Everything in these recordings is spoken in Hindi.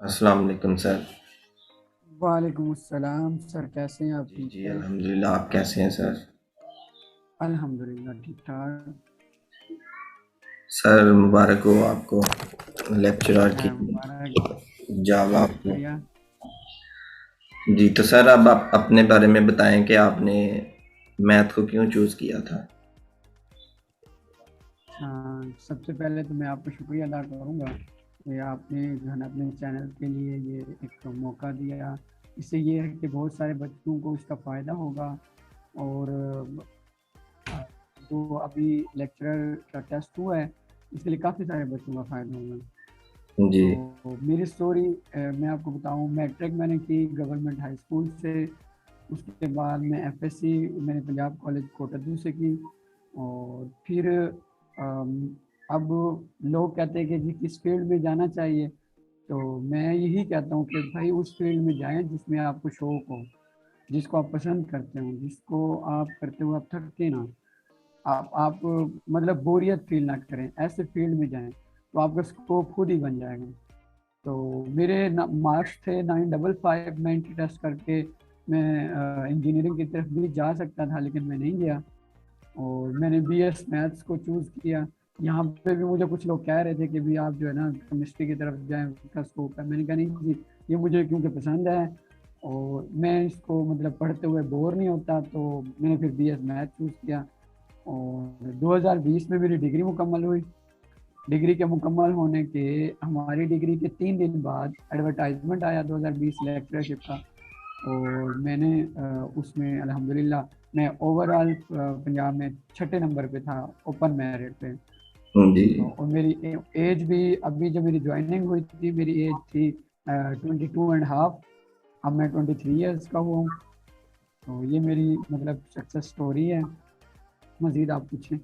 अस्सलाम वालेकुम सर। वालेकुम अस्सलाम सर, कैसे हैं आप? जी ठीक जी है। अल्हम्दुलिल्लाह, आप कैसे हैं सर? अल्हम्दुलिल्लाह ठीक ठाक। सर मुबारक हो आपको, लेक्चरर की मुबारक। जॉब आपको। शुक्रिया। जी तो सर अब आप अपने बारे में बताएं कि आपने मैथ को क्यों चूज़ किया था? हाँ, सबसे पहले तो मैं आपको शुक्रिया अदा करूँगा कि आपने जो है ना अपने चैनल के लिए ये एक मौका दिया। इससे ये है कि बहुत सारे बच्चों को इसका फ़ायदा होगा। और अ, जो अभी लेक्चरर का टेस्ट हुआ है, इसके लिए काफ़ी सारे बच्चों का फ़ायदा होगा। जी। तो मेरी स्टोरी मैं आपको बताऊं, मैट्रिक मैंने की गवर्नमेंट हाई स्कूल से। उसके बाद मैं एफएससी मैंने पंजाब कॉलेज कोटद्दू से की। और फिर अब लोग कहते हैं कि जी किस फील्ड में जाना चाहिए, तो मैं यही कहता हूँ कि भाई उस फील्ड में जाएं जिसमें आपको शौक हो, जिसको आप पसंद करते हो, जिसको आप करते हो आप थकते ना। आप मतलब बोरियत फील ना करें, ऐसे फील्ड में जाएं तो आपका स्कोप खुद ही बन जाएगा। तो मेरे मार्क्स थे 955, मैं इंटर टेस्ट करके मैं इंजीनियरिंग की तरफ भी जा सकता था, लेकिन मैं नहीं गया और मैंने बीएस मैथ्स को चूज़ किया। यहाँ पे भी मुझे कुछ लोग कह रहे थे कि भी आप जो है ना केमिस्ट्री की तरफ जाएं, उसका स्कोप है। मैंने कहा नहीं जी, ये मुझे क्योंकि पसंद है और मैं इसको मतलब पढ़ते हुए बोर नहीं होता, तो मैंने फिर बीएस मैथ चूज़ किया। और 2020 में मेरी डिग्री मुकम्मल हुई। डिग्री के मुकम्मल होने के हमारी डिग्री के 3 दिन बाद एडवर्टाइजमेंट आया 2020 लेक्चरशिप का। और मैंने उसमें अल्हम्दुलिल्लाह मैं ओवरऑल पंजाब में छठे नंबर पे था, ओपन मेरिट पे। जी। और मेरी एज भी, अभी जब मेरी ज्वाइनिंग हुई थी मेरी एज थी 22.5। अब मैं 23 ईयर्स का हुआ हूँ। तो ये मेरी मतलब सक्सेस स्टोरी है। मज़ीद आप पूछें।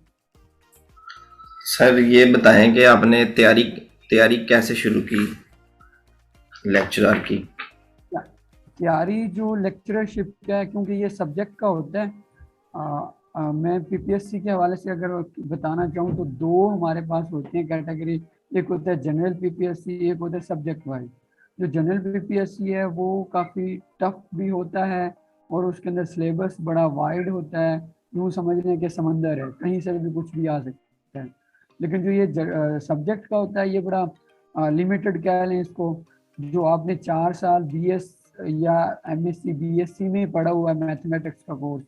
सर ये बताएं कि आपने तैयारी तैयारी कैसे शुरू की लेक्चरर की? तैयारी जो लेक्चरशिप का है, क्योंकि ये सब्जेक्ट का होता है। मैं पीपीएससी के हवाले से अगर बताना चाहूँ तो दो हमारे पास होती हैं कैटेगरी। एक होता है जनरल पीपीएससी, एक होता है सब्जेक्ट वाइज। जो जनरल पीपीएससी है वो काफ़ी टफ भी होता है और उसके अंदर सिलेबस बड़ा वाइड होता है। यूँ समझ लें कि समंदर है, कहीं से भी कुछ भी आ सकता है। लेकिन जो ये सब्जेक्ट का होता है ये बड़ा लिमिटेड कह लें इसको। जो आपने 4 साल बीएस या एमएससी बीएससी में पढ़ा हुआ है मैथमेटिक्स का कोर्स,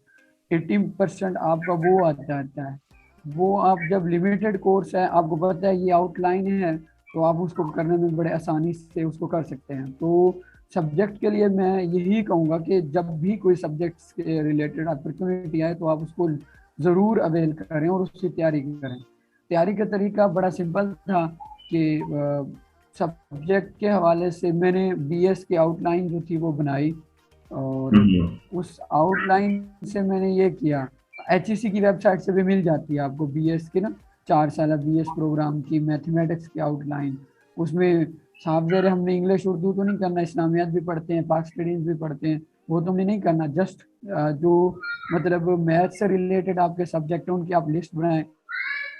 80% आपका वो आ जाता है। वो आप जब लिमिटेड कोर्स है, आपको पता है ये आउटलाइन है, तो आप उसको करने में बड़े आसानी से उसको कर सकते हैं। तो सब्जेक्ट के लिए मैं यही कहूँगा कि जब भी कोई सब्जेक्ट के रिलेटेड अपॉर्चुनिटी आए तो आप उसको ज़रूर अवेल करें और उसकी तैयारी करें। तैयारी का तरीका बड़ा सिंपल था कि सब्जेक्ट के हवाले से मैंने बीएस की आउटलाइन जो थी वो बनाई। और हम्म। उस आउटलाइन से मैंने ये किया, एचईसी की वेबसाइट से भी मिल जाती है आपको बीएस की ना, 4 साल बीएस प्रोग्राम की मैथमेटिक्स की आउटलाइन। उसमें साफ ज़ेर हमने इंग्लिश उर्दू तो नहीं करना, इस्लामियात भी पढ़ते हैं, पाक स्टडीज भी पढ़ते हैं, वो तो हमने नहीं करना। जस्ट जो मतलब मैथ से रिलेटेड आपके सब्जेक्ट हैं उनकी आप लिस्ट बनाएं।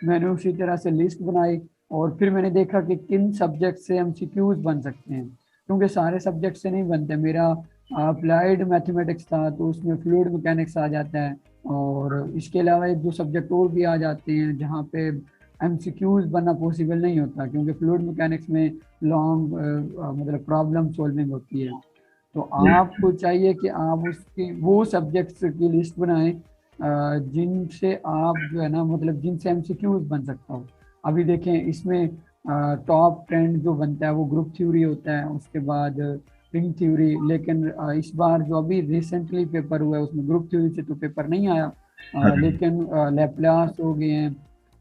मैंने उसी तरह से लिस्ट बनाई और फिर मैंने देखा कि किन सब्जेक्ट से एमसीक्यूज बन सकते हैं, क्योंकि सारे सब्जेक्ट से नहीं बनते। मेरा अप्लाइड मैथमेटिक्स था तो उसमें फ्लूइड मैकेनिक्स आ जाता है। और इसके अलावा एक दो सब्जेक्ट और भी आ जाते हैं जहाँ पे एमसीक्यूज बनना पॉसिबल नहीं होता, क्योंकि फ्लूइड मैकेनिक्स में लॉन्ग मतलब प्रॉब्लम सॉल्विंग होती है। तो आपको चाहिए कि आप उसकी वो सब्जेक्ट्स की लिस्ट बनाएं जिनसे आप जो है ना मतलब जिनसे एमसीक्यूज बन सकता हो। अभी देखें इसमें टॉप ट्रेंड जो बनता है वो ग्रुप थ्योरी होता है, उसके बाद रिंग थ्योरी। लेकिन इस बार जो अभी रिसेंटली पेपर हुआ है उसमें ग्रुप थ्योरी से तो पेपर नहीं आया। हाँ। लेकिन लैप्लास हो गए हैं,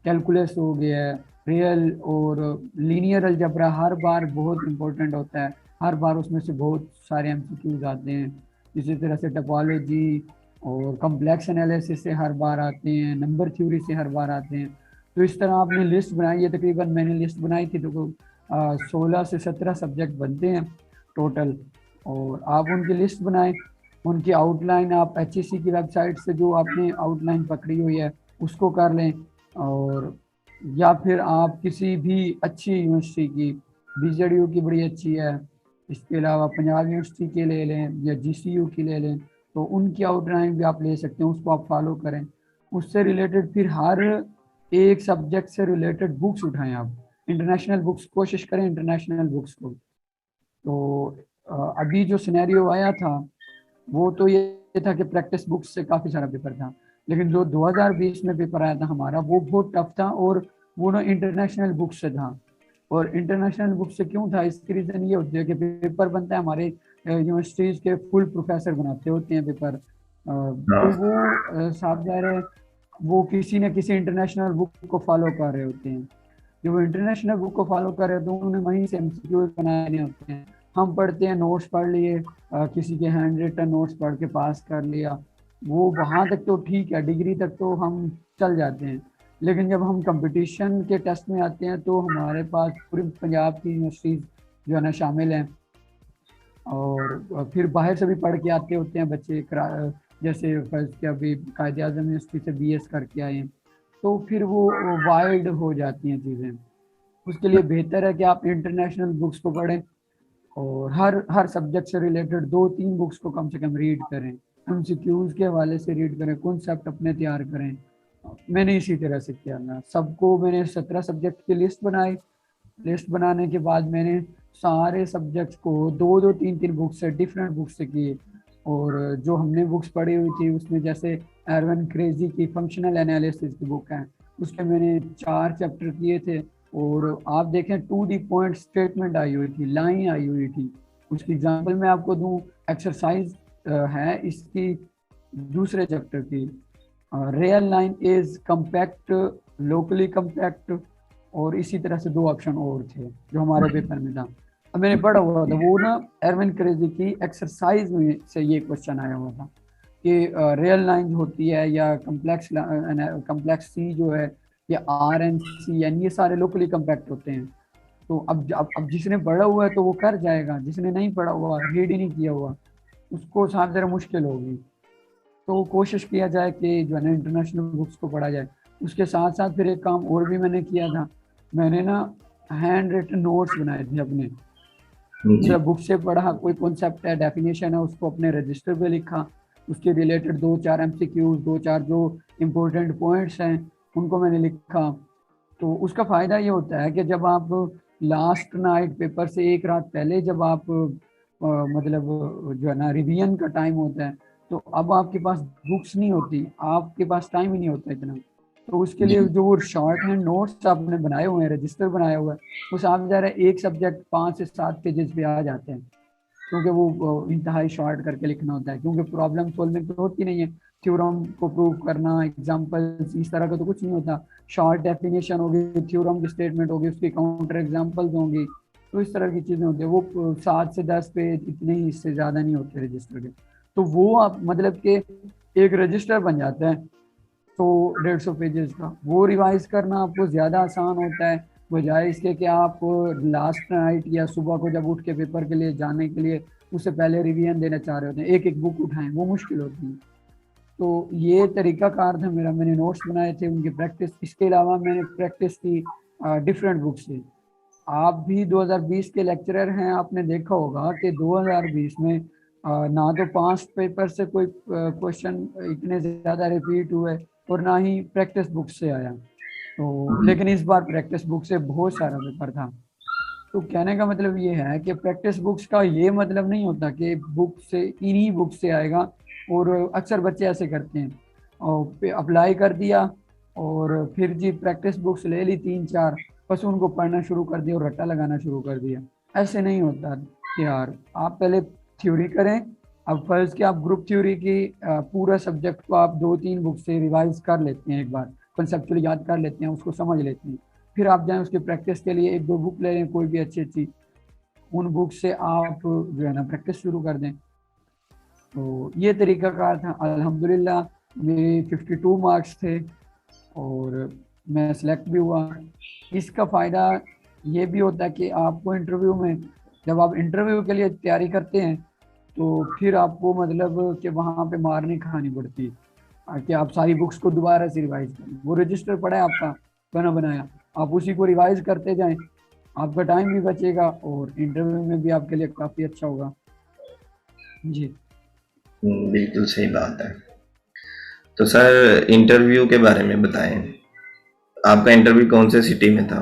कैलकुलस हो गया है, रियल और लीनियर अलजेब्रा हर बार बहुत इंपॉर्टेंट होता है। हर बार उसमें से बहुत सारे एमसीक्यूज आते हैं। इसी तरह से टोपोलॉजी और कम्प्लेक्स एनालिसिस से हर बार आते हैं, नंबर थ्योरी से हर बार आते हैं। तो इस तरह आपने लिस्ट बनाई है, तकरीबन मैंने लिस्ट बनाई थी तो 16 से 17 सब्जेक्ट बनते हैं टोटल। और आप उनकी लिस्ट बनाएं, उनकी आउटलाइन आप एचईसी की वेबसाइट से जो आपने आउटलाइन पकड़ी हुई है उसको कर लें। और या फिर आप किसी भी अच्छी यूनिवर्सिटी की, बीजेडयू की बड़ी अच्छी है, इसके अलावा पंजाब यूनिवर्सिटी के ले लें या GCU की ले लें, तो उनकी आउटलाइन भी आप ले सकते हैं, उसको आप फॉलो करें। उससे रिलेटेड फिर हर एक सब्जेक्ट से रिलेटेड बुक्स उठाएं आप, इंटरनेशनल बुक्स कोशिश करें, इंटरनेशनल बुक्स को। तो अभी जो सिनेरियो आया था वो तो ये था कि प्रैक्टिस बुक्स से काफ़ी सारा पेपर था, लेकिन जो 2020 में पेपर आया था हमारा वो बहुत टफ था, और वो ना इंटरनेशनल बुक से था। और इंटरनेशनल बुक से क्यों था, इसकी रीज़न ये होती है कि पेपर बनता है हमारे यूनिवर्सिटीज़ के फुल प्रोफेसर बनाते होते हैं पेपर, तो हाँ। वो साफ ज़ाहिर है वो किसी न किसी इंटरनेशनल बुक को फॉलो कर रहे होते हैं। जो वो इंटरनेशनल बुक को फॉलो कर रहे होते हैं उन्होंने वहीं से MCQ बनाने होते हैं। हम पढ़ते हैं, नोट्स पढ़ लिए, किसी के हैंड रिटन नोट्स पढ़ के पास कर लिया, वो वहाँ तक तो ठीक है, डिग्री तक तो हम चल जाते हैं। लेकिन जब हम कंपटीशन के टेस्ट में आते हैं तो हमारे पास पूरी पंजाब की यूनिवर्सिटीज़ जो है ना शामिल हैं, और फिर बाहर से भी पढ़ के आते होते हैं बच्चे, जैसे फर्ज के अभी कायद आज़म यूनिवर्सिटी से BS करके आए हैं, तो फिर वो वाइड हो जाती हैं चीज़ें। उसके लिए बेहतर है कि आप इंटरनेशनल बुक्स को पढ़ें, और हर सब्जेक्ट से रिलेटेड 2-3 बुक्स को कम से कम रीड करें, MCQs के हवाले से रीड करें, कॉन्सेप्ट अपने तैयार करें। मैंने इसी तरह से किया ना, सबको मैंने 17 सब्जेक्ट की लिस्ट बनाई। लिस्ट बनाने के बाद मैंने सारे सब्जेक्ट्स को 2-2 3-3 बुक से, डिफरेंट बुक से किए। और जो हमने बुक्स पढ़ी हुई थी उसमें जैसे एरवन क्रेजी की फंक्शनल एनालिसिस की बुक है, उसके मैंने 4 चैप्टर किए थे। और आप देखें 2D पॉइंट स्टेटमेंट आई हुई थी, लाइन आई हुई थी। उसकी एग्जांपल मैं आपको दूं, एक्सरसाइज है इसकी दूसरे चैप्टर की, real line is compact, locally compact, और इसी तरह से 2 ऑप्शन और थे जो हमारे पेपर में था। अब मैंने पढ़ा हुआ था वो ना, एरविन क्रेजी की एक्सरसाइज में से ये क्वेश्चन आया हुआ था कि रियल लाइन होती है या कम्प्लेक्स सी जो है, या RNCN, ये सारे लोकली कम्पैक्ट होते हैं। तो अब जिसने पढ़ा हुआ है तो वो कर जाएगा, जिसने नहीं पढ़ा हुआ, रीड ही नहीं किया हुआ, उसको साफ जरा मुश्किल होगी। तो कोशिश किया जाए कि जो है ना इंटरनेशनल बुक्स को पढ़ा जाए। उसके साथ साथ फिर एक काम और भी मैंने किया था, मैंने ना हैंड रिटन नोट्स बनाए थे अपने। जी। मतलब बुक से पढ़ा, कोई कॉन्सेप्ट है, डेफिनेशन है, उसको अपने रजिस्टर पे लिखा, उसके रिलेटेड 2-4 MCQs, 2-4 जो इम्पोर्टेंट पॉइंट्स हैं उनको मैंने लिखा। तो उसका फ़ायदा ये होता है कि जब आप लास्ट नाइट पेपर से एक रात पहले जब आप मतलब जो है ना रिवीजन का टाइम होता है, तो अब आपके पास बुक्स नहीं होती, आपके पास टाइम ही नहीं होता इतना। तो उसके लिए जी। जो वो शॉर्ट हैंड नोट्स आपने बनाए हुए हैं, रजिस्टर बनाया हुआ है, उस आप ज़रा एक सब्जेक्ट 5 से 7 पेजेस पे आ जाते हैं, क्योंकि वो इंतहाई शॉर्ट करके लिखना होता है, क्योंकि प्रॉब्लम सॉल्विंग तो होती नहीं है, थ्योरम को प्रूव करना, एग्जांपल्स इस तरह का तो कुछ नहीं होता। शॉर्ट डेफिनेशन होगी, थ्योरम की स्टेटमेंट होगी, उसकी काउंटर एग्जांपल्स होंगी, तो इस तरह की चीज़ें होती है। वो 7 से 10 पेज, इतने ही, इससे ज़्यादा नहीं होते रजिस्टर के। तो वो आप मतलब कि एक रजिस्टर बन जाता है, तो 150 पेजेस का वो रिवाइज करना आपको ज़्यादा आसान होता है, बजाय इसके कि आप लास्ट नाइट या सुबह को जब उठ के पेपर के लिए जाने के लिए उससे पहले रिवीजन देना चाह रहे होते हैं, एक एक बुक उठाएं, वो मुश्किल होती है। तो ये तरीका कार था मेरा, मैंने नोट्स बनाए थे, उनकी प्रैक्टिस। इसके अलावा मैंने प्रैक्टिस की डिफरेंट बुक से। आप भी 2020 के लेक्चरर हैं, आपने देखा होगा कि 2020 में ना तो पास्ट पेपर से कोई क्वेश्चन इतने ज़्यादा रिपीट हुए, और ना ही प्रैक्टिस बुक से आया। तो लेकिन इस बार प्रैक्टिस बुक से बहुत सारा पेपर था। तो कहने का मतलब ये है कि प्रैक्टिस बुक्स का ये मतलब नहीं होता कि बुक से, इन्हीं बुक से आएगा। और अक्सर बच्चे ऐसे करते हैं, और अप्लाई कर दिया और फिर जी प्रैक्टिस बुक्स ले ली 3-4, बस उनको पढ़ना शुरू कर दिया और रट्टा लगाना शुरू कर दिया। ऐसे नहीं होता यार, आप पहले थ्योरी करें। अब फर्ज कि आप ग्रुप थ्योरी की पूरा सब्जेक्ट को आप 2-3 बुक से रिवाइज कर लेते हैं, एक बार कंसेप्चुअली याद कर लेते हैं, उसको समझ लेते हैं, फिर आप जाएं उसकी प्रैक्टिस के लिए 1-2 बुक ले लें, कोई भी अच्छी अच्छी, उन बुक से आप जो है ना प्रैक्टिस शुरू कर दें। तो ये तरीकाकार था। अल्हम्दुलिल्लाह मेरे 52 मार्क्स थे और मैं सिलेक्ट भी हुआ। इसका फ़ायदा ये भी होता है कि आपको इंटरव्यू में, जब आप इंटरव्यू के लिए तैयारी करते हैं, तो फिर आपको मतलब कि वहाँ पे मार नहीं खानी पड़ती कि आप सारी बुक्स को दोबारा से रिवाइज करें। वो रजिस्टर पड़ा है आपका बना बनाया, आप उसी को रिवाइज करते जाएं, आपका टाइम भी बचेगा और इंटरव्यू में भी आपके लिए काफ़ी अच्छा होगा। जी। बिल्कुल सही बात है। तो सर इंटरव्यू के बारे में बताएं, आपका इंटरव्यू कौन से सिटी में था?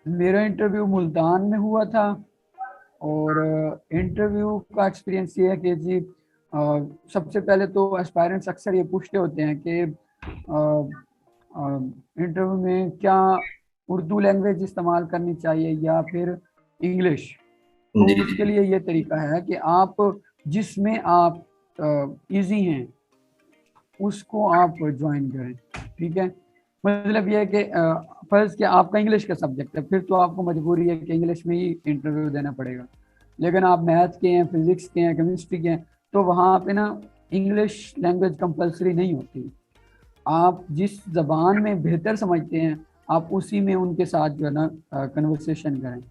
मेरा इंटरव्यू मुल्तान में हुआ था। और इंटरव्यू का एक्सपीरियंस ये है कि जी सबसे पहले तो एस्पायरेंट्स अक्सर ये पूछते होते हैं कि इंटरव्यू में क्या उर्दू लैंग्वेज इस्तेमाल करनी चाहिए या फिर इंग्लिश। तो जी, उसके जी। लिए ये तरीका है कि आप जिसमें आप इजी हैं उसको आप ज्वाइन करें। ठीक है, मतलब ये है कि फर्ज कि आपका इंग्लिश का सब्जेक्ट है, फिर तो आपको मजबूरी है कि इंग्लिश में ही इंटरव्यू देना पड़ेगा। लेकिन आप मैथ के हैं, फिजिक्स के हैं, केमिस्ट्री के हैं, तो वहाँ पे ना इंग्लिश लैंग्वेज कंपलसरी नहीं होती। आप जिस जबान में बेहतर समझते हैं आप उसी में उनके साथ जो है ना कन्वर्सेशन करें।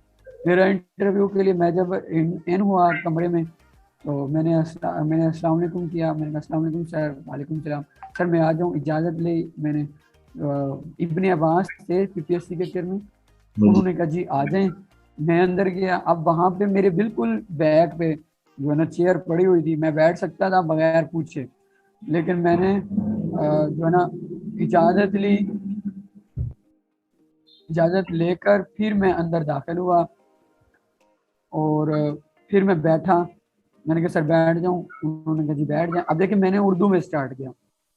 मेरा इंटरव्यू के लिए मैं जब इन हुआ कमरे में, तो मैंने अस्सलाम वालेकुम किया। मैंने कहा अस्सलाम वालेकुम सर। वालेकुम सलाम। सर मैं आ जाऊँ, इजाज़त ली मैंने इब्ने अब्बास थे पीपीएससी के चेयरमैन। जी। उन्होंने कहा जी आ जाएं। मैं अंदर गया। अब वहाँ पे मेरे बिल्कुल बैक पे जो है ना चेयर पड़ी हुई थी, मैं बैठ सकता था बगैर पूछे। लेकिन मैंने जो है ना इजाज़त ली। इजाज़त लेकर फिर मैं अंदर दाखिल हुआ और फिर मैं बैठा। मैंने कहा सर बैठ जाऊं। उन्होंने कहा जी बैठ जाए। अब देखिए मैंने उर्दू में स्टार्ट किया,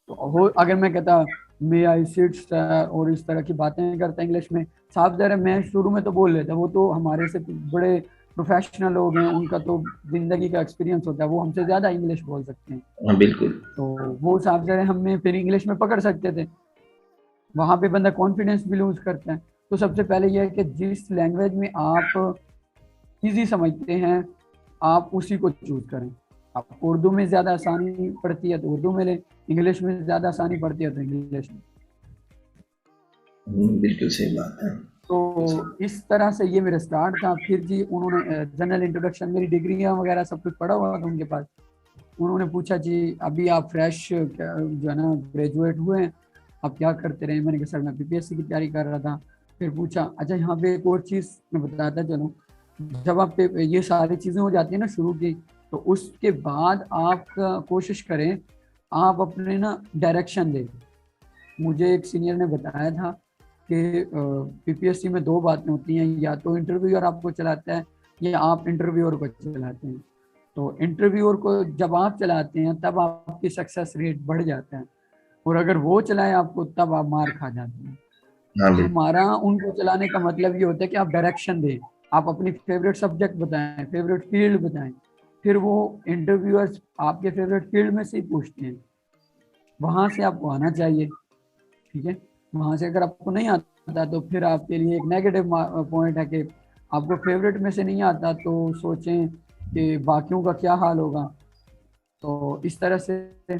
तो हो अगर मैं कहता मे आई सिट सर और इस तरह की बातें करता इंग्लिश में, साफ ज़रा मैं शुरू में तो बोल लेता। वो तो हमारे से बड़े प्रोफेशनल लोग हैं, उनका तो ज़िंदगी का एक्सपीरियंस होता है, वो हमसे ज़्यादा इंग्लिश बोल सकते हैं। हाँ, बिल्कुल। तो वो साफ ज़रा हमें फिर इंग्लिश में पकड़ सकते थे। वहाँ पे बंदा कॉन्फिडेंस भी लूज करता है। तो सबसे पहले यह है कि जिस लैंग्वेज में आप इजी समझते हैं आप उसी को चूज करें। आपको उर्दू में ज़्यादा आसानी पड़ती है तो उर्दू में लें, इंग्लिश में ज़्यादा आसानी पड़ती है तो इंग्लिश में। बिल्कुल सही बात है। बिल्कुल सही। तो इस तरह से ये मेरा स्टार्ट था। फिर जी उन्होंने जनरल इंट्रोडक्शन, मेरी डिग्रियां वगैरह सब कुछ पढ़ा हुआ था उनके पास। उन्होंने पूछा जी अभी आप फ्रेश जो है ना ग्रेजुएट हुए हैं, आप क्या करते रहे? मैंने कहा सर मैं पीपीएससी की तैयारी कर रहा था। फिर पूछा अच्छा यहाँ पे एक और चीज़ मैं बताता चलूँ। जब आप पे ये सारी चीज़ें हो जाती है ना शुरू की, तो उसके बाद आप कोशिश करें आप अपने ना डायरेक्शन दें। मुझे एक सीनियर ने बताया था कि पीपीएससी में दो बातें होती हैं, या तो इंटरव्यूअर आपको चलाता है या आप इंटरव्यूअर को चलाते हैं। तो इंटरव्यूअर को जब आप चलाते हैं तब आपकी सक्सेस रेट बढ़ जाता है, और अगर वो चलाए आपको तब आप मार खा जाते हैं। हाँ, बिल्कुल। हमारा उनको चलाने का मतलब ये होता है कि आप डायरेक्शन दें, आप अपनी फेवरेट सब्जेक्ट बताएं, फेवरेट फील्ड बताएं। फिर वो इंटरव्यूअर्स आपके फेवरेट फील्ड में से ही पूछते हैं, वहां से आपको आना चाहिए। ठीक है, वहां से अगर आपको नहीं आता तो फिर आपके लिए एक नेगेटिव पॉइंट है कि आपको फेवरेट में से नहीं आता, तो सोचें कि बाकियों का क्या हाल होगा। तो इस तरह से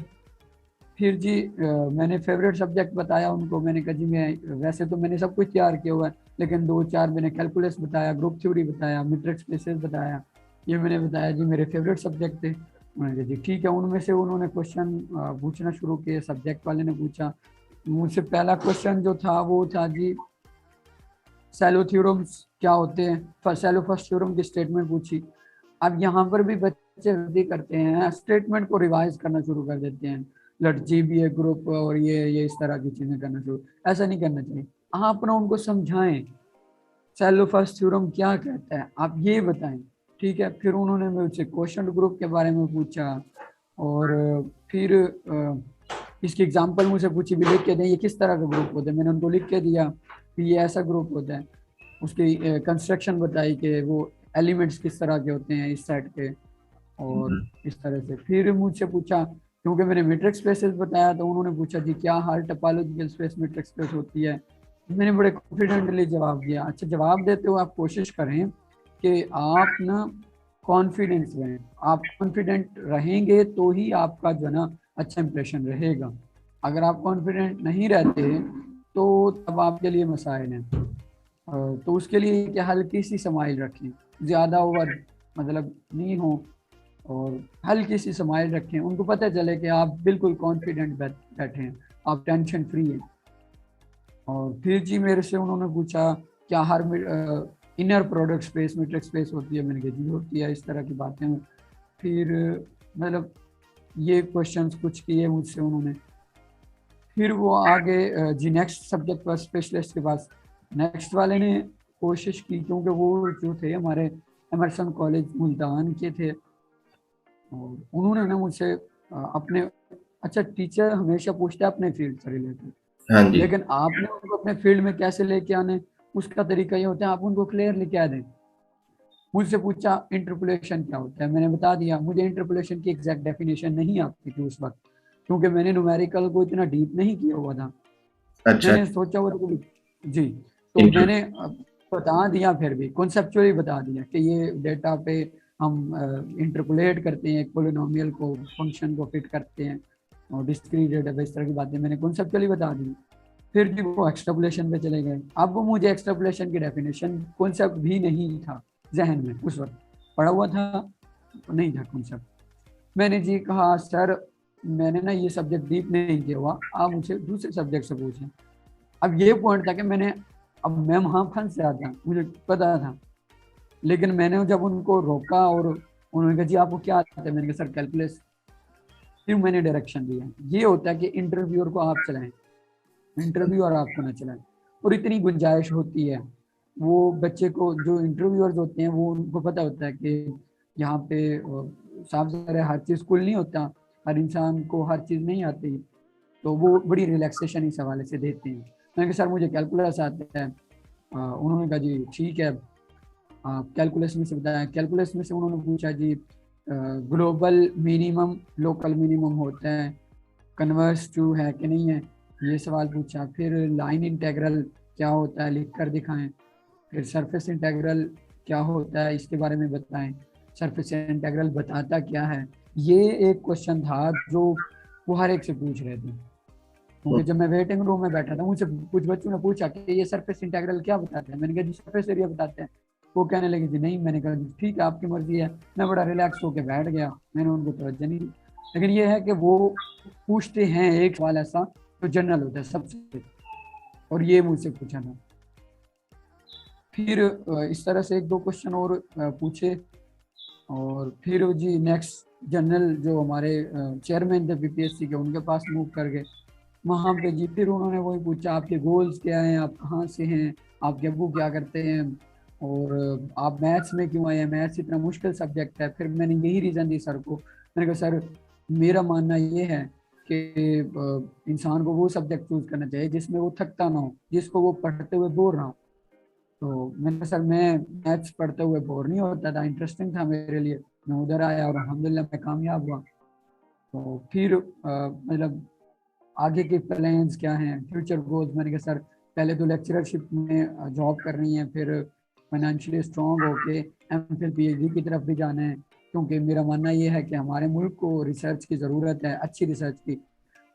फिर जी मैंने फेवरेट सब्जेक्ट बताया उनको। मैंने कहा जी मैं वैसे तो मैंने सब कुछ तैयार किया हुआ है, लेकिन दो चार मैंने कैलकुलस बताया, ग्रुप थ्योरी बताया, मैट्रिक्स स्पेसेस बताया। ये मैंने बताया जी मेरे फेवरेट सब्जेक्ट थे। उन्होंने कहा जी ठीक है। उनमें से उन्होंने क्वेश्चन पूछना शुरू किए। सब्जेक्ट वाले ने पूछा मुझसे, पहला क्वेश्चन जो था वो था जी सैलो थ्योरम्स क्या होते हैं। सैलो फर्स्ट थ्योरम की स्टेटमेंट पूछी। अब यहाँ पर भी बच्चे गलती करते हैं, स्टेटमेंट को रिवाइज करना शुरू कर देते हैं, लट जी बी ए ग्रुप और ये इस तरह की चीजें करना शुरू। ऐसा नहीं करना चाहिए। आप ना उनको समझाएं सैलो फर्स्ट थ्योरम क्या कहता है, आप ये बताएं। ठीक है, फिर उन्होंने मुझसे क्वेश्चन ग्रुप के बारे में पूछा और फिर इसकी एग्जांपल मुझसे पूछी भी, लिख के दें ये किस तरह का ग्रुप होता है। मैंने उनको लिख के दिया कि ये ऐसा ग्रुप होता है। उसकी कंस्ट्रक्शन बताई कि वो एलिमेंट्स किस तरह के होते हैं इस सेट के, और इस तरह से। फिर मुझसे पूछा, क्योंकि मैंने मैट्रिक्स स्पेसेस बताया, तो उन्होंने पूछा जी क्या हर टोपोलॉजिकल स्पेस मैट्रिक्स स्पेस होती है। मैंने बड़े कॉन्फिडेंटली जवाब दिया। अच्छा, जवाब देते हुए आप कोशिश करें कि आप ना कॉन्फिडेंस रहें। आप कॉन्फिडेंट रहेंगे तो ही आपका जो है ना अच्छा इंप्रेशन रहेगा। अगर आप कॉन्फिडेंट नहीं रहते तो तब आपके लिए मसाइल हैं। तो उसके लिए कि हल्की सी स्माइल रखें, ज़्यादा ओवर मतलब नहीं हो, और हल्की सी स्माइल रखें। उनको पता चले कि आप बिल्कुल कॉन्फिडेंट बैठे हैं, आप टेंशन फ्री हैं। और फिर जी मेरे से उन्होंने पूछा क्या her inner product space metric space होती है, मैंने कहा जी होती है, इस तरह की बातें। फिर मतलब ये क्वेश्चंस कुछ किए मुझसे उन्होंने। फिर वो आगे जी नेक्स्ट सब्जेक्ट पर स्पेशलिस्ट के पास, नेक्स्ट वाले ने कोशिश की, क्योंकि वो जो थे हमारे एमरसन कॉलेज मुल्तान के थे, और उन्होंने ना मुझसे अपने, अच्छा टीचर हमेशा पूछता है अपने फील्ड से रिलेटेड, हाँ जी। लेकिन आपने उनको अपने फील्ड में कैसे लेके आने, उसका तरीका ये होता है आप उनको क्लियरली क्या दें। मुझसे पूछा इंटरपोलेशन क्या होता है, मैंने बता दिया। मुझे इंटरपोलेशन की एग्जैक्ट डेफिनेशन नहीं आती थी उस वक्त, क्योंकि मैंने न्यूमेरिकल को इतना डीप नहीं किया हुआ था। अच्छा। मैंने सोचा हुआ था जी, तो इंटर मैंने बता दिया, फिर भी कॉन्सेप्चुअली बता दिया कि ये डेटा पे हम इंटरपोलेट करते हैं, एक पोलिनोमियल को फंक्शन को फिट करते हैं और डिस्क्रीट डेटा पे, इस तरह की बातें मैंने कॉन्सेप्चुअली बता दी। फिर जी वो एक्सट्रापोलेशन पे चले गए। अब वो मुझे एक्सट्रापोलेशन की डेफिनेशन कॉन्सेप्ट भी नहीं था जहन में, उस वक्त पढ़ा हुआ था, नहीं था कॉन्सेप्ट। मैंने जी कहा सर मैंने ना ये सब्जेक्ट डीप नहीं किया हुआ, आप मुझे दूसरे सब्जेक्ट से पूछें। अब ये पॉइंट था कि मैंने, अब मैं वहाँ फंस जाता, मुझे पता था, लेकिन मैंने जब उनको रोका और उन्होंने कहा जी आपको क्या आता है, मैंने कहा सर कैलकुलस। फिर मैंने डायरेक्शन दिया। ये होता है कि इंटरव्यूअर को आप चलाएं, इंटरव्यू और आपको ना चलाएं, और इतनी गुंजाइश होती है। वो बच्चे को, जो इंटरव्यूअर्स होते हैं वो उनको पता होता है कि यहाँ पे साफ सारे हर चीज़ कुल नहीं होता, हर इंसान को हर चीज़ नहीं आती, तो वो बड़ी रिलैक्सेशन इस हवाले से देते हैं। मैंने कहा सर मुझे कैलकुलस आता है। उन्होंने कहा जी ठीक है, कैलकुलस में से बताया। कैलकुलस में से उन्होंने पूछा जी ग्लोबल मिनिमम लोकल मिनिमम होता है, कन्वर्स टू है कि नहीं है, ये सवाल पूछा। फिर लाइन इंटेग्रल क्या होता है लिख कर दिखाएं। फिर सरफेस इंटेग्रल क्या होता है इसके बारे में बताएं। सरफेस इंटेग्रल बताता क्या है। ये एक क्वेश्चन था जो वो हर एक से पूछ रहे थे, क्योंकि जब मैं वेटिंग रूम में बैठा था मुझसे कुछ बच्चों ने पूछा कि ये सरफेस इंटेग्रल क्या बताते हैं, मैंने कहा जी सरफेस एरिया बताते हैं। वो कहने लगे जी नहीं, मैंने कहा जी ठीक है आपकी मर्जी है। मैं बड़ा रिलैक्स होकर बैठ गया, मैंने उनको तवज्जो नहीं दी। लेकिन ये है कि वो पूछते हैं एक सवाल ऐसा जो जनरल होता है सबसे, और ये मुझसे पूछा था। फिर इस तरह से एक दो क्वेश्चन और पूछे, और फिर जी नेक्स्ट जनरल जो हमारे चेयरमैन थे पीपीएससी के, उनके पास मूव कर गए। वहाँ पे जी फिर उन्होंने वही पूछा आपके गोल्स क्या हैं, आप कहाँ से हैं, आपके अब्बू क्या करते हैं, और आप मैथ्स में क्यों आए हैं, मैथ्स इतना मुश्किल सब्जेक्ट है। फिर मैंने यही रीज़न दी सर को, मैंने कहा सर मेरा मानना ये है कि इंसान को वो सब्जेक्ट चूज करना चाहिए जिसमें वो थकता ना हो, जिसको वो पढ़ते हुए बोर ना हो। तो मैंने कहा सर मैं मैथ्स पढ़ते हुए बोर नहीं होता था, इंटरेस्टिंग था मेरे लिए, मैं उधर आया और अल्हम्दुलिल्लाह मैं कामयाब हुआ। तो फिर मतलब आगे के प्लान्स क्या हैं, फ्यूचर गोल्स। मैंने कहा सर पहले तो लेक्चरशिप में जॉब करनी है, फिर फाइनेंशियली स्ट्रांग होके एमफिल पीएचडी की तरफ भी जाना है, क्योंकि मेरा मानना ये है कि हमारे मुल्क को रिसर्च की ज़रूरत है, अच्छी रिसर्च की,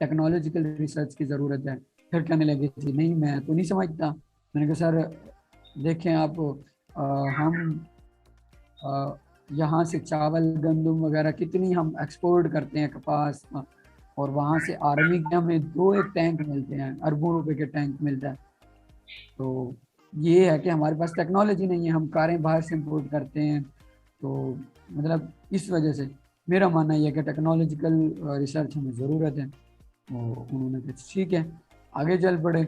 टेक्नोलॉजिकल रिसर्च की ज़रूरत है। फिर कहने लगे थी नहीं मैं तो नहीं समझता। मैंने कहा सर देखें आप, हम यहाँ से चावल गंदम वगैरह कितनी हम एक्सपोर्ट करते हैं, कपास, और वहाँ से आर्मी के हमें दो एक टैंक मिलते हैं, अरबों रुपए के टैंक मिलता है। तो ये है कि हमारे पास टेक्नोलॉजी नहीं है, हम कारें बाहर से इम्पोर्ट करते हैं। तो मतलब इस वजह से मेरा मानना यह है कि टेक्नोलॉजिकल रिसर्च हमें ज़रूरत है। तो उन्होंने कहा ठीक है, आगे चल पड़े।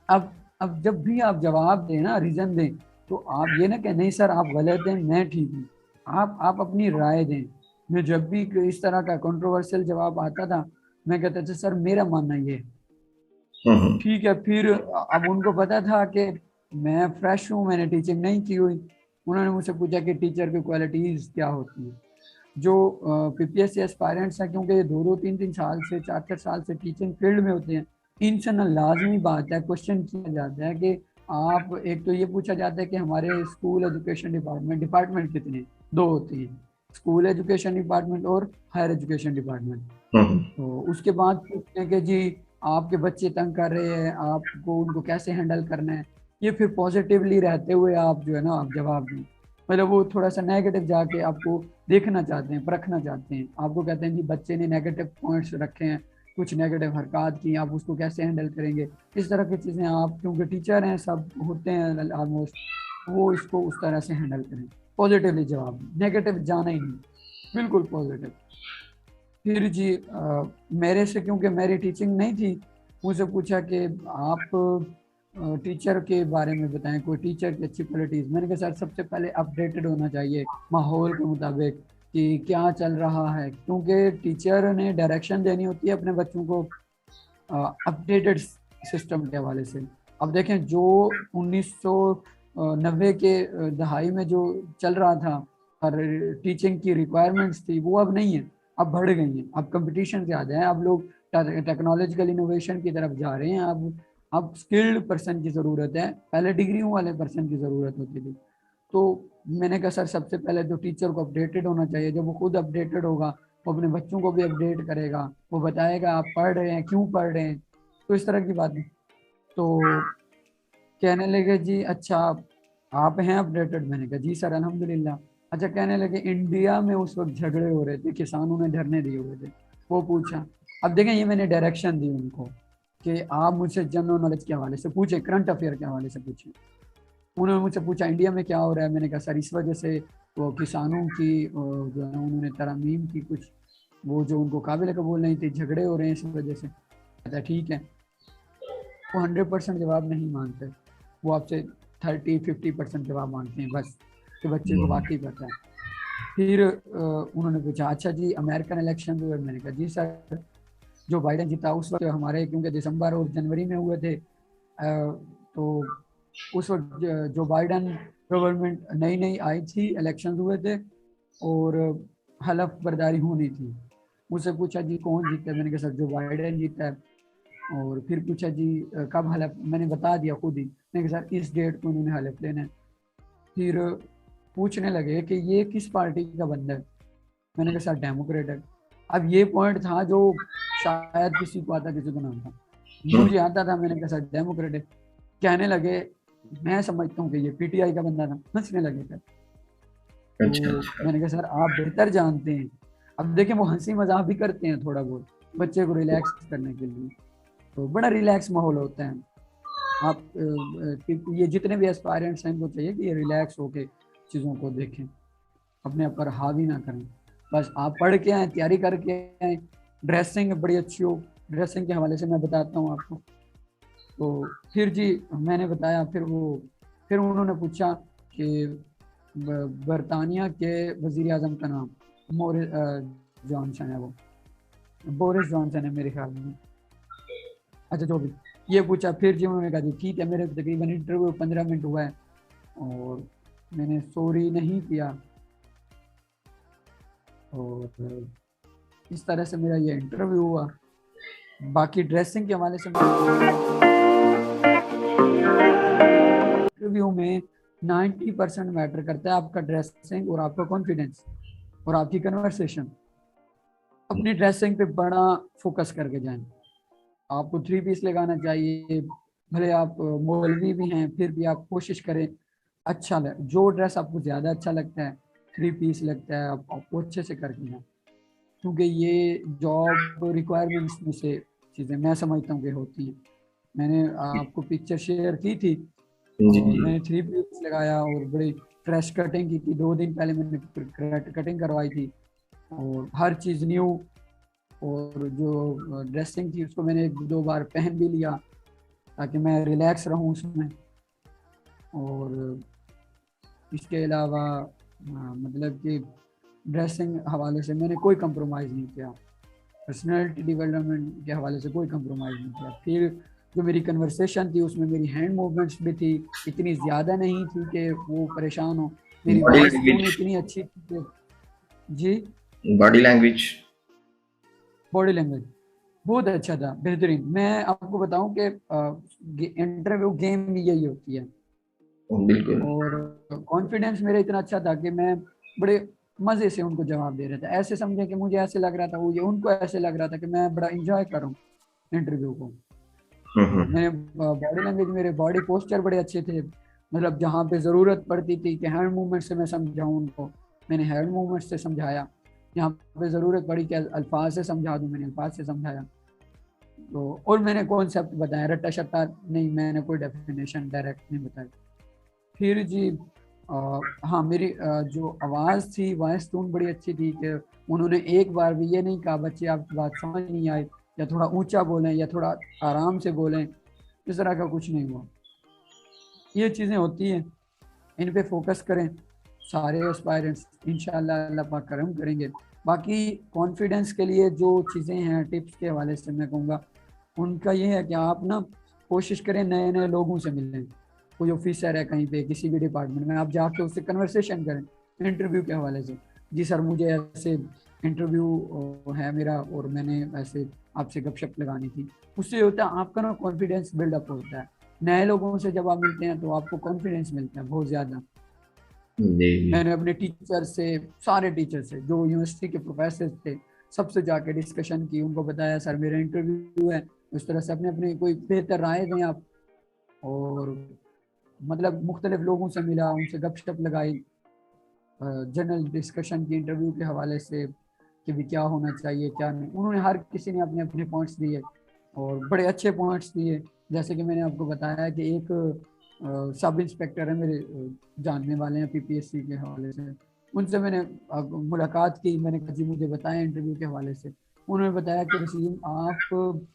अब जब भी आप जवाब दें ना, रीज़न दें, तो आप ये ना कि नहीं सर आप गलत हैं मैं ठीक हूँ, आप अपनी राय दें। मैं जब भी इस तरह का कंट्रोवर्शियल जवाब आता था, मैं कहता था सर मेरा मानना ये है। हम्म। ठीक है, फिर अब उनको पता था कि मैं फ्रेश हूँ, मैंने टीचिंग नहीं की हुई। उन्होंने मुझसे पूछा कि टीचर की क्वालिटीज़ क्या होती है। जो पीपीएससी एस्पायरेंट्स हैं, क्योंकि ये दो दो तीन तीन साल से, चार चार साल से टीचिंग फील्ड में होते हैं, इनसे ना लाजमी बात है, क्वेश्चन किया जाता है कि आप, एक तो ये पूछा जाता है कि हमारे स्कूल एजुकेशन डिपार्टमेंट, डिपार्टमेंट कितने, दो होती हैं, स्कूल एजुकेशन डिपार्टमेंट और हायर एजुकेशन डिपार्टमेंट। हम्म। तो उसके बाद पूछते हैं कि जी आपके बच्चे तंग कर रहे हैं, आपको उनको कैसे हैंडल करना है। ये फिर पॉजिटिवली रहते हुए आप जो है ना आप जवाब दें। मतलब वो थोड़ा सा नेगेटिव जाके आपको देखना चाहते हैं, परखना चाहते हैं, आपको कहते हैं जी बच्चे ने नेगेटिव पॉइंट्स रखे हैं, कुछ नेगेटिव हरकत की, आप उसको कैसे हैंडल करेंगे, इस तरह की चीज़ें आप, क्योंकि टीचर हैं, सब होते हैं ऑलमोस्ट, वो इसको उस तरह से हैंडल करें। पॉजिटिवली जवाब, नेगेटिव जाना ही नहीं, बिल्कुल पॉजिटिव। फिर जी मेरे से, क्योंकि मेरी टीचिंग नहीं थी, मुझसे पूछा कि आप टीचर के बारे में बताएं, कोई टीचर की अच्छी क्वालिटीज़। मैंने कहा सर सबसे पहले अपडेटेड होना चाहिए माहौल के मुताबिक कि क्या चल रहा है, क्योंकि टीचर ने डायरेक्शन देनी होती है अपने बच्चों को अपडेटेड सिस्टम के हवाले से। अब देखें जो 1990 के दहाई में जो चल रहा था और टीचिंग की रिक्वायरमेंट्स थी, वो अब नहीं है, अब बढ़ गई हैं। अब कंपटीशन ज़्यादा है, अब लोग टेक्नोलॉजिकल इनोवेशन की तरफ जा रहे हैं। अब स्किल्ड पर्सन की ज़रूरत है, पहले डिग्रियों वाले पर्सन की ज़रूरत होती थी। तो मैंने कहा सर सबसे पहले तो टीचर को अपडेटेड होना चाहिए। जब वो खुद अपडेटेड होगा, वो अपने बच्चों को भी अपडेट करेगा, वो बताएगा आप पढ़ रहे हैं, क्यों पढ़ रहे हैं, तो इस तरह की बात है। तो कहने लगे जी अच्छा आप हैं अपडेटेड। मैंने कहा जी सर अल्हम्दुलिल्लाह। अच्छा कहने लगे इंडिया में उस वक्त झगड़े हो रहे थे, किसानों ने धरने दिए हुए थे। वो पूछा, अब देखें ये मैंने डायरेक्शन दी उनको कि आप मुझसे जनरल नॉलेज के हवाले से पूछे, करंट अफेयर के हवाले से पूछे। उन्होंने मुझसे पूछा इंडिया में क्या हो रहा है। मैंने कहा सर इस वजह से वो किसानों की जो है उन्होंने तरमीम की, कुछ वो जो उनको काबिल कबूल नहीं थी, झगड़े हो रहे हैं इस वजह से। कहता ठीक है। वो 100% जवाब नहीं मानते, वो आपसे 30-50% जवाब मांगते हैं बस, कि बच्चे को वाकई पता है। फिर उन्होंने पूछा अच्छा जी अमेरिकन इलेक्शन हुए। मैंने कहा जी सर जो बाइडन जीता उस वक्त हमारे, क्योंकि दिसंबर और जनवरी में हुए थे, तो उस वक्त जो बाइडन गवर्नमेंट नई नई आई थी, इलेक्शन हुए थे और हलफ बर्दारी होनी थी। मुझसे पूछा जी कौन जीता है। मैंने कहा सर जो बाइडन जीता है। और फिर पूछा जी कब हलफ, मैंने बता दिया खुद ही। मैंने कहा सर इस डेट को उन्होंने हलफ लेना है। फिर पूछने लगे कि ये किस पार्टी का बंदा है। मैंने कहा सर डेमोक्रेट है। अब ये पॉइंट था जो शायद किसी को आता किसी को ना आता, मुझे आता था। मैंने कहा सर डेमोक्रेट है। कहने लगे मैं समझता हूँ कि ये पीटीआई का बंदा था। हंसने लगे सर। अच्छा तो अच्छा। मैंने कहा सर आप बेहतर जानते हैं। अब देखें वो हंसी मजाक भी करते हैं थोड़ा बहुत बच्चे को रिलैक्स करने के लिए, तो बड़ा रिलैक्स माहौल होता है। आप ये जितने भी एस्पायरेंट्स हैं इनको चाहिए कि ये रिलैक्स होके चीज़ों को देखें, अपने ऊपर हावी ना करें। बस आप पढ़ के आए, तैयारी करके आए, ड्रेसिंग बड़ी अच्छी हो। ड्रेसिंग के हवाले से मैं बताता हूँ आपको। तो फिर जी मैंने बताया, फिर उन्होंने पूछा कि बरतानिया के वजीर आजम का नाम मोरिस जॉनसन है, वो बोरिस जॉनसन है मेरे ख्याल में। अच्छा जो भी, ये पूछा। फिर जी उन्होंने कहा जी ठीक है। मेरे तकरीबन इंटरव्यू 15 मिनट हुआ है और मैंने सॉरी नहीं किया, और इस तरह से मेरा ये इंटरव्यू हुआ। बाकी ड्रेसिंग के हवाले से इंटरव्यू में 90% मैटर करता है आपका ड्रेसिंग और आपका कॉन्फिडेंस और आपकी कन्वर्सेशन। अपनी ड्रेसिंग पे बड़ा फोकस करके जाएं। आपको 3 पीस लगाना चाहिए, भले आप मौलवी भी हैं फिर भी आप कोशिश करें अच्छा लगे। जो ड्रेस आपको ज़्यादा अच्छा लगता है, 3 पीस लगता है, आप आपको अच्छे से करके जाएं, क्योंकि ये जॉब रिक्वायरमेंट्स में से चीज़ें मैं समझता हूँ कि होती हैं। मैंने आपको पिक्चर शेयर की थी जी और जी। मैंने 3 पीस लगाया और बड़ी फ्रेश कटिंग की थी। 2 दिन पहले मैंने कटिंग करवाई थी और हर चीज़ न्यू। और जो ड्रेसिंग थी उसको मैंने 1-2 बार पहन भी लिया ताकि मैं रिलैक्स रहूं उसमें। और इसके अलावा मतलब कि ड्रेसिंग हवाले से मैंने कोई कंप्रोमाइज़ नहीं किया, पर्सनैलिटी डेवलपमेंट के हवाले से कोई कंप्रोमाइज़ नहीं किया। फिर जो मेरी कन्वर्सेशन थी उसमें मेरी हैंड मूवमेंट्स भी थी, इतनी ज़्यादा नहीं थी कि वो परेशान हो। मेरी बॉडी वॉइस टोन लैंग्वेज। इतनी अच्छी थी कि जी। Body language. बॉडी लैंग्वेज बहुत अच्छा था, बेहतरीन। मैं आपको बताऊं कि इंटरव्यू गेम यही होती है। बिल्कुल। और कॉन्फिडेंस मेरा इतना अच्छा था कि मैं बड़े मज़े से उनको जवाब दे रहा था। ऐसे समझे कि मुझे ऐसे लग रहा था, वो ये उनको ऐसे लग रहा था कि मैं बड़ा इंजॉय कर रहा हूँ इंटरव्यू को। और हम्म। मैंने बॉडी लैंग्वेज, मेरे बॉडी पोस्चर बड़े अच्छे थे। मतलब जहाँ पे ज़रूरत पड़ती थी कि हैंड मूवमेंट से मैं समझाऊँ उनको, मैंने हैंड मूवमेंट से समझाया। यहाँ पे ज़रूरत पड़ी कि अल्फाज से समझा दूँ, मैंने अल्फाज से समझाया। तो और मैंने कॉन्सेप्ट बताया, रट्टा शट्टा नहीं, मैंने कोई डेफिनेशन डायरेक्ट नहीं बताई। फिर जी हाँ, मेरी जो आवाज़ थी, वॉइस टोन बड़ी अच्छी थी कि उन्होंने एक बार भी ये नहीं कहा बच्चे आपकी बात समझ नहीं आई, या थोड़ा ऊंचा बोलें या थोड़ा आराम से बोलें, इस तरह का कुछ नहीं हुआ। ये चीज़ें होती हैं, इन पे फोकस करें सारे एस्पायरेंट्स, इंशाल्लाह अल्लाह पाक करम करेंगे। बाकी कॉन्फिडेंस के लिए जो चीज़ें हैं टिप्स के हवाले से मैं कहूँगा, उनका ये है कि आप ना कोशिश करें नए नए लोगों से मिलें। कोई ऑफिसर है कहीं पे किसी भी डिपार्टमेंट में, आप जाके उससे कन्वर्सेशन करें इंटरव्यू के हवाले से। जी सर, मुझे ऐसे इंटरव्यू है मेरा और मैंने ऐसे आपसे गपशप लगानी थी। उससे होता है आपका ना कॉन्फिडेंस बिल्डअप होता है। नए लोगों से जब आप मिलते हैं तो आपको कॉन्फिडेंस मिलता है बहुत ज़्यादा। जी जी। मैंने अपने टीचर से, सारे टीचर से जो यूनिवर्सिटी के प्रोफेसर थे, सबसे जाके डिस्कशन की, उनको बताया सर मेरा इंटरव्यू है, उस तरह से अपने अपने कोई बेहतर राय दें आप। और मतलब मुख्तलिफ लोगों से मिला, उनसे गपशप लगाई, जनरल डिस्कशन की इंटरव्यू के हवाले से कि भी क्या होना चाहिए क्या नहीं। उन्होंने हर किसी ने अपने अपने पॉइंट्स दिए और बड़े अच्छे पॉइंट्स दिए। जैसे कि मैंने आपको बताया कि एक सब इंस्पेक्टर है मेरे, जानने वाले हैं पीपीएससी के हवाले से, उनसे मैंने मुलाकात की। मैंने कहा जी मुझे बताया इंटरव्यू के हवाले से। उन्होंने बताया कि रसीम आप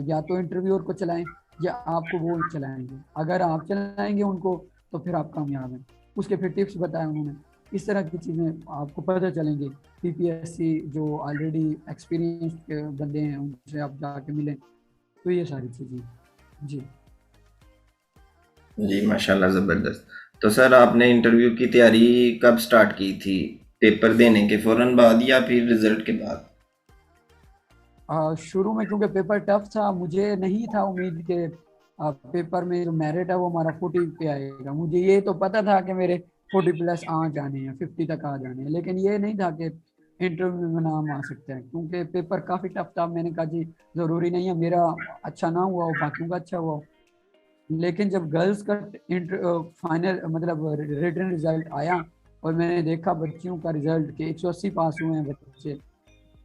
या तो इंटरव्यूअर को चलाएं या आपको वो चलाएंगे, अगर आप चलाएंगे उनको तो फिर आप कामयाब हैं। उसके फिर टिप्स बताए उन्होंने। इस तरह की चीज़ें आपको पता चलेंगी। पीपीएससी जो ऑलरेडी एक्सपीरियंस के बंदे हैं उनसे आप जाके मिलें, तो ये सारी चीज़ें। जी। जी माशाल्लाह, ज़बरदस्त। तो सर आपने इंटरव्यू की तैयारी कब स्टार्ट की थी? पेपर देने के फ़ौरन बाद या फिर रिज़ल्ट के बाद? शुरू में क्योंकि पेपर टफ था, मुझे नहीं था उम्मीद के पेपर में जो मेरिट है वो हमारा 40 पे आएगा। मुझे ये तो पता था कि मेरे 40 प्लस आ जाने हैं, 50 तक आ जाने हैं, लेकिन ये नहीं था कि इंटरव्यू में नाम आ सकते हैं, क्योंकि पेपर काफ़ी टफ था। मैंने कहा जी ज़रूरी नहीं है मेरा अच्छा ना हुआ हो, बाकियों का अच्छा हुआ हो। लेकिन जब गर्ल्स का फाइनल मतलब रिटर्न रिजल्ट आया और मैंने देखा बच्चियों का रिजल्ट कि 180 पास हुए हैं बच्चे,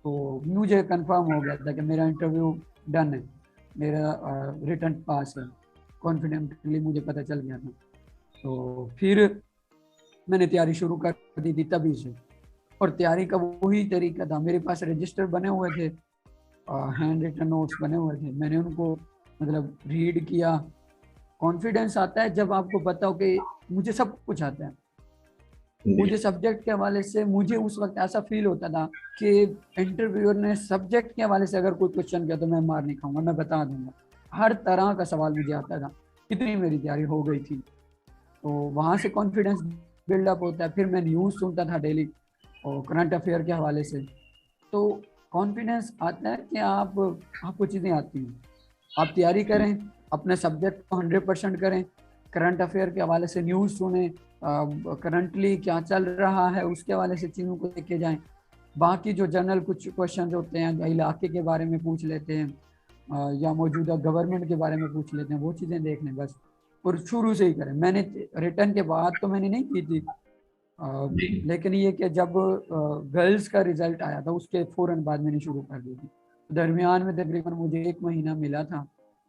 तो मुझे कंफर्म हो गया था कि मेरा इंटरव्यू डन है, मेरा रिटर्न पास है। कॉन्फिडेंटली मुझे पता चल गया था। तो फिर मैंने तैयारी शुरू कर दी थी तभी से। और तैयारी का वही तरीका था, मेरे पास रजिस्टर बने हुए थे, हैंड रिटन नोट्स बने हुए थे, मैंने उनको मतलब रीड किया। कॉन्फिडेंस आता है जब आपको पता हो कि मुझे सब कुछ आता है। जी। मुझे सब्जेक्ट के हवाले से मुझे उस वक्त ऐसा फील होता था कि इंटरव्यूअर ने सब्जेक्ट के हवाले से अगर कोई क्वेश्चन किया तो मैं मार नहीं खाऊंगा, मैं बता दूंगा। हर तरह का सवाल मुझे आता था, इतनी मेरी तैयारी हो गई थी। तो वहाँ से कॉन्फिडेंस बिल्डअप होता है। फिर मैं न्यूज़ सुनता था डेली और करंट अफेयर के हवाले से। तो कॉन्फिडेंस आता है कि आपको चीज़ें आती हैं, आप तैयारी करें, अपने सब्जेक्ट को 100% करें, करंट अफेयर के हवाले से न्यूज़ सुने, करंटली क्या चल रहा है उसके हवाले से चीज़ों को लेके जाएं। बाकी जो जनरल कुछ क्वेश्चन होते हैं, इलाके के बारे में पूछ लेते हैं, या मौजूदा गवर्नमेंट के बारे में पूछ लेते हैं, वो चीज़ें देख लें बस। और शुरू से ही करें। मैंने रिटर्न के बाद तो मैंने नहीं की थी, जी। लेकिन ये कि जब गर्ल्स का रिजल्ट आया था उसके फ़ौरन बाद मैंने शुरू कर दी थी। दरमियान में तकरीबन मुझे 1 महीना मिला था,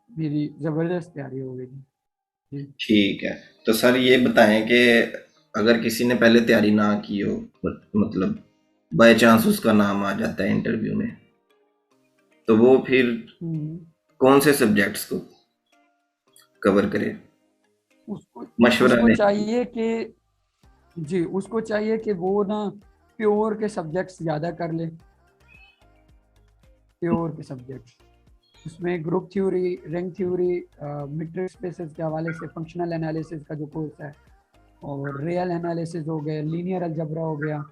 मेरी ज़बरदस्त तैयारी हो गई थी। जी। ठीक है। तो सर ये बताएं कि अगर किसी ने पहले तैयारी ना की हो, मतलब बाय चांस उसका नाम आ जाता है इंटरव्यू में, तो वो फिर हम्म। कौन से सब्जेक्ट्स को कवर करे? उसको मशवरा उसको दें। चाहिए कि जी, उसको चाहिए कि वो ना प्योर के सब्जेक्ट्स ज़्यादा कर ले, प्योर के सब्जेक्ट्स। उसमें group theory, ring theory, matrix spaces के हवाले से फंक्शनल एनालिसिस का जो कोर्स है, और रियल एनालिसिस हो गया, लीनियर अलजबरा हो गया,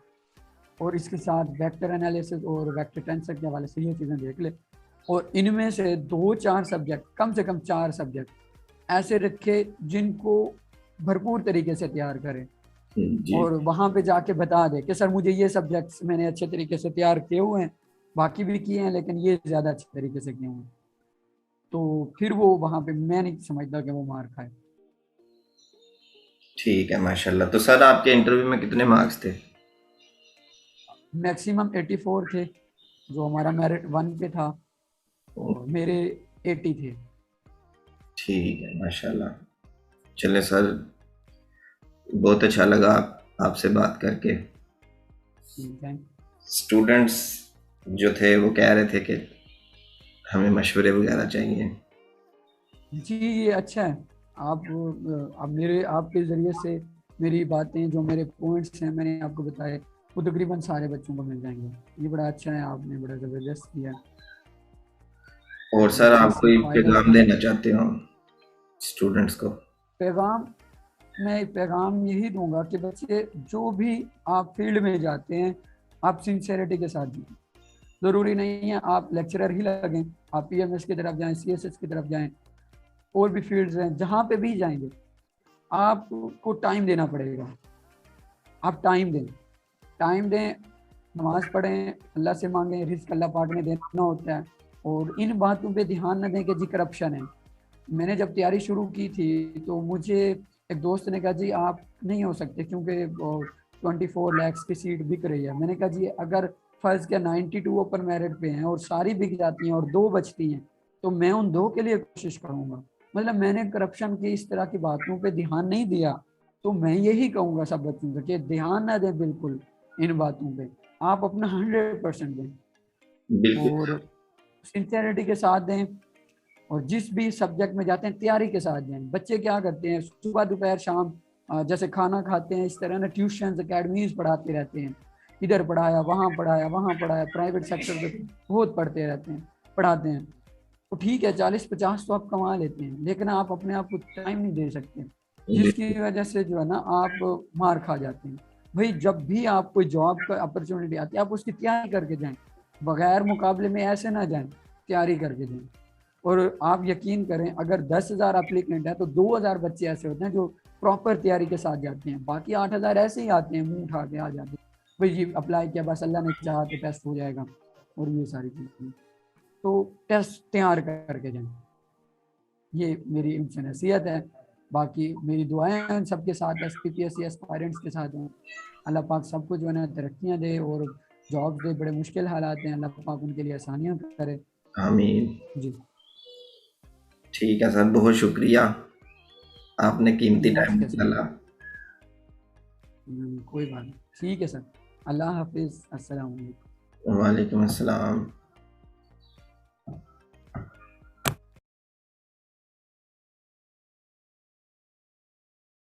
और इसके साथ वेक्टर एनालिसिस और वेक्टर टेंसर के हवाले से ये चीज़ें देख ले। और इनमें से 2-4 सब्जेक्ट, कम से कम 4 सब्जेक्ट ऐसे रखे जिनको भरपूर तरीके से तैयार करें, जी। और वहाँ पे जाके बता दे कि सर मुझे ये सब्जेक्ट्स मैंने अच्छे तरीके से तैयार किए हुए हैं, बाकी भी किए हैं लेकिन ये ज़्यादा अच्छे तरीके से किए हुए हैं। तो फिर वो वहाँ पे मैं नहीं समझता कि वो मार खाए। ठीक है माशाल्लाह। तो सर आपके इंटरव्यू में कितने मार्क्स थे? मैक्सिमम 84 थे, जो हमारा मेरिट 1 पे था। और मेरे 80 थे। ठीक है, माशाल्लाह। चले सर, बहुत अच्छा लगा आपसे बात करके। ठीक है स्टूडेंट्स जो थे वो कह रहे थे कि हमें मशवरे वगैरह चाहिए। जी, ये अच्छा है। आप मेरे आपके ज़रिए से मेरी बातें, जो मेरे पॉइंट्स हैं मैंने आपको बताए, वो तकरीबन सारे बच्चों को मिल जाएंगे। ये बड़ा अच्छा है, आपने बड़ा ज़बरदस्त किया। और और सर, अच्छा आप इससे कोई फ़ायदा पैगाम उठाएं। देना चाहते हो स्टूडेंट्स को? पैगाम, मैं पैगाम यही दूंगा कि बच्चे जो भी आप फील्ड में जाते हैं, आप सिंसेरिटी के साथ जाएं। ज़रूरी नहीं है आप लेक्चरर ही लगें, आप पीएमएस की तरफ जाएं, सीएसएस की तरफ जाएं, और भी फील्ड्स हैं जहाँ पे भी जाएंगे आपको टाइम देना पड़ेगा। आप टाइम दें, नमाज पढ़ें, अल्लाह से मांगें, रिस्क अल्लाह पाक ने देना होता है। और इन बातों पे ध्यान न दें कि जी करप्शन है। मैंने जब तैयारी शुरू की थी तो मुझे एक दोस्त ने कहा जी आप नहीं हो सकते, क्योंकि 24 लाख की सीट बिक रही है। मैंने कहा जी अगर फर्ज क्या 92 ओपन मेरिट पे हैं और सारी बिक जाती हैं और दो बचती हैं, तो मैं उन दो के लिए कोशिश करूंगा। मतलब मैंने करप्शन की इस तरह की बातों पे ध्यान नहीं दिया। तो मैं यही कहूंगा सब बच्चों से कि ध्यान ना दें बिल्कुल इन बातों पे, आप अपना 100% दें बिल्कुल। और सिंसेरिटी के साथ दें। और जिस भी सब्जेक्ट में जाते हैं तैयारी के साथ जाएं। बच्चे क्या करते हैं सुबह दोपहर शाम, जैसे खाना खाते हैं इस तरह ना ट्यूशन अकेडमीज पढ़ाते रहते हैं, इधर पढ़ाया वहाँ पढ़ाया, प्राइवेट सेक्टर पे बहुत पढ़ते रहते हैं, पढ़ाते हैं। तो ठीक है 40-50 तो आप कमा लेते हैं, लेकिन आप अपने आप को टाइम नहीं दे सकते, जिसकी बिल्कुल। वजह से जो है ना आप मार खा जाते हैं। भाई जब भी आप कोई जॉब का अपॉर्चुनिटी आती है आप उसकी तैयारी करके जाएं, बगैर मुकाबले में ऐसे ना जाएं, तैयारी करके जाएं। और आप यकीन करें अगर 10,000 एप्लीकेंट है तो 2,000 बच्चे ऐसे होते हैं जो प्रॉपर तैयारी के साथ जाते हैं, बाकी 8,000 ऐसे ही आते हैं, मुंह उठा के आ जाते हैं, भाई ये अप्लाई किया बस अल्लाह ने चाहा तो टेस्ट हो जाएगा, और ये सारी चीज़ें। तो टेस्ट तैयार करके जाएं, ये मेरी उनसे नसीहत है। बाकी मेरी दुआएं हैं सबके साथ, SPPSC एस्पायरेंट्स के साथ हैं। अल्लाह पाक सबको जो है ना तरक्कियाँ दे और जॉब्स दे। बड़े मुश्किल हालात हैं, अल्लाह पाक उनके लिए आसानियाँ करे। आमीन। जी ठीक है सर, बहुत शुक्रिया, आपने कीमती जी टाइम ओके सर। निकाला। कोई बात नहीं, ठीक है सर। अल्लाह हाफिज़, अस्सलाम वालेकुम। वालेकुम अस्सलाम।